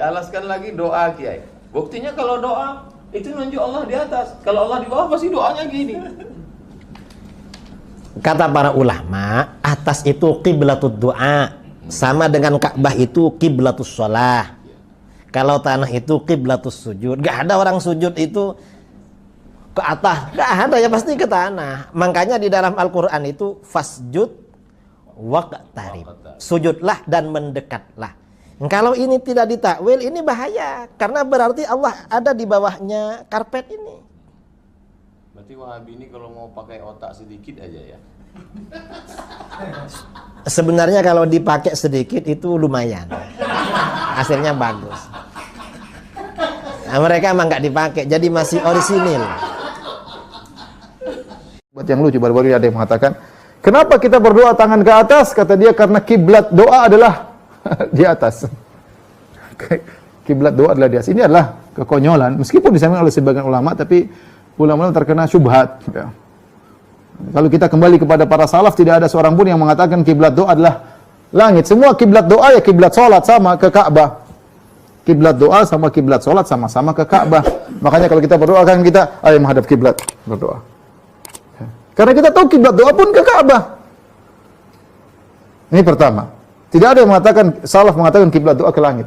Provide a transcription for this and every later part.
Dialaskan lagi doa Kiai. Buktinya kalau doa itu nunjuk Allah di atas. Kalau Allah di bawah pasti doanya gini. Kata para ulama, atas itu qiblatud doa, sama dengan Ka'bah itu qiblatus shalah. Kalau tanah itu qiblatus sujud. Gak ada orang sujud itu ke atas, gak ada, ya pasti ke tanah. Makanya di dalam Al-Quran itu fasjud waqtarib, sujudlah dan mendekatlah. Kalau ini tidak ditakwil, ini bahaya, karena berarti Allah ada di bawahnya karpet ini. Berarti Wahabi ini kalau mau pakai otak sedikit aja ya. Sebenarnya kalau dipakai sedikit itu lumayan, hasilnya bagus. Nah, mereka emang nggak dipakai, jadi masih orisinil. Buat yang lucu, baru-baru ada yang mengatakan, kenapa kita berdoa tangan ke atas? Kata dia, karena kiblat doa adalah di atas. Kiblat doa adalah di atas. Ini adalah kekonyolan, meskipun disampaikan oleh sebagian ulama, tapi ulama terkena syubhat. Ya. Kalau kita kembali kepada para salaf, tidak ada seorang pun yang mengatakan kiblat doa adalah langit. Semua kiblat doa ya kiblat salat sama ke Ka'bah. Kiblat doa sama kiblat salat sama-sama ke Ka'bah. Makanya kalau kita berdoa kan kita ayo menghadap kiblat berdoa. Karena kita tahu kiblat doa pun ke Ka'bah. Ini pertama. Tidak ada yang mengatakan, salaf mengatakan kiblat doa ke langit.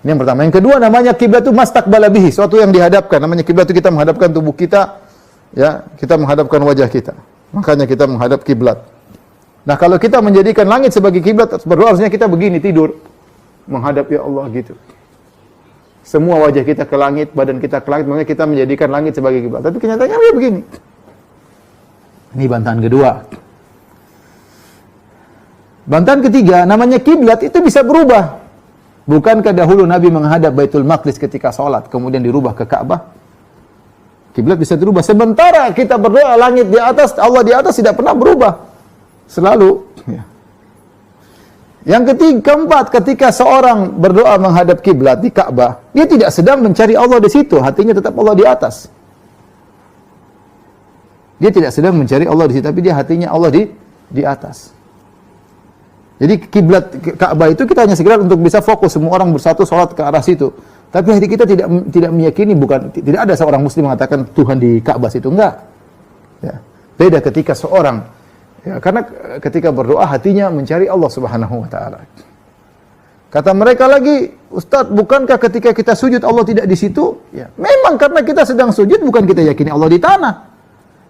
Ini yang pertama. Yang kedua, namanya kiblat itu mastaqbala bihi, suatu yang dihadapkan. Namanya kiblat itu kita menghadapkan tubuh kita, ya, kita menghadapkan wajah kita. Makanya kita menghadap kiblat. Nah, kalau kita menjadikan langit sebagai kiblat, berdoa harusnya kita begini tidur, menghadap ya Allah gitu. Semua wajah kita ke langit, badan kita ke langit, makanya kita menjadikan langit sebagai kiblat. Tapi kenyataannya ya begini. Ini bantahan kedua. Bantahan ketiga, namanya kiblat itu bisa berubah. Bukankah dahulu Nabi menghadap Baitul Maqdis ketika sholat, kemudian dirubah ke Ka'bah? Kiblat bisa berubah. Sementara kita berdoa langit di atas, Allah di atas tidak pernah berubah. Selalu. Ya. Yang keempat, ketika seorang berdoa menghadap kiblat di Ka'bah, dia tidak sedang mencari Allah di situ, hatinya tetap Allah di atas. Dia tidak sedang mencari Allah di situ, tapi dia hatinya Allah di atas. Jadi kiblat Ka'bah itu kita hanya sekedar untuk bisa fokus semua orang bersatu sholat ke arah situ. Tapi hati kita tidak meyakini, tidak ada seorang muslim mengatakan Tuhan di Ka'bah situ, enggak. Ya. Beda ketika seorang, ya, karena ketika berdoa hatinya mencari Allah Subhanahu wa taala. Kata mereka lagi, Ustadz, bukankah ketika kita sujud Allah tidak di situ? Ya, memang karena kita sedang sujud, bukan kita yakini Allah di tanah.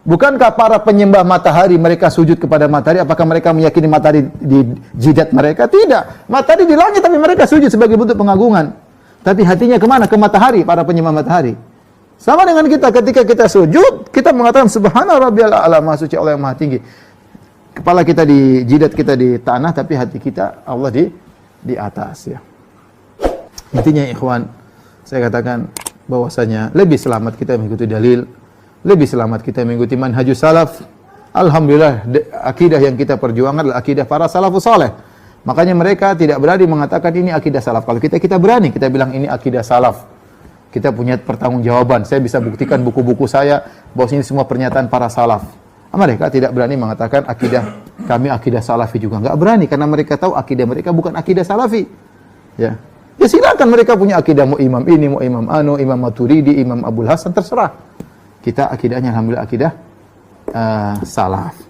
Bukankah para penyembah matahari mereka sujud kepada matahari? Apakah mereka meyakini matahari di jidat mereka? Tidak. Matahari di langit tapi mereka sujud sebagai bentuk pengagungan. Tapi hatinya kemana? Ke matahari, para penyembah matahari. Sama dengan kita, ketika kita sujud, kita mengatakan Subhana rabbiyal a'la, maha suci Allah yang maha tinggi. Kepala kita di jidat kita di tanah, tapi hati kita Allah di atas. Ya. Intinya ikhwan, saya katakan bahwasanya lebih selamat kita mengikuti dalil, lebih selamat kita mengikuti manhajus salaf. Alhamdulillah, akidah yang kita perjuangkan adalah akidah para salafus saleh. Makanya mereka tidak berani mengatakan ini akidah salaf. Kalau kita berani, kita bilang ini akidah salaf. Kita punya pertanggungjawaban. Saya bisa buktikan buku-buku saya bahwa ini semua pernyataan para salaf. Mereka tidak berani mengatakan akidah kami akidah salafi juga. Enggak berani karena mereka tahu akidah mereka bukan akidah salafi. Ya. Ya silakan mereka punya akidah, mau imam ini, mau imam anu, imam Maturidi, imam Abdul Hasan, terserah. Kita akidahnya alhamdulillah akidah salaf.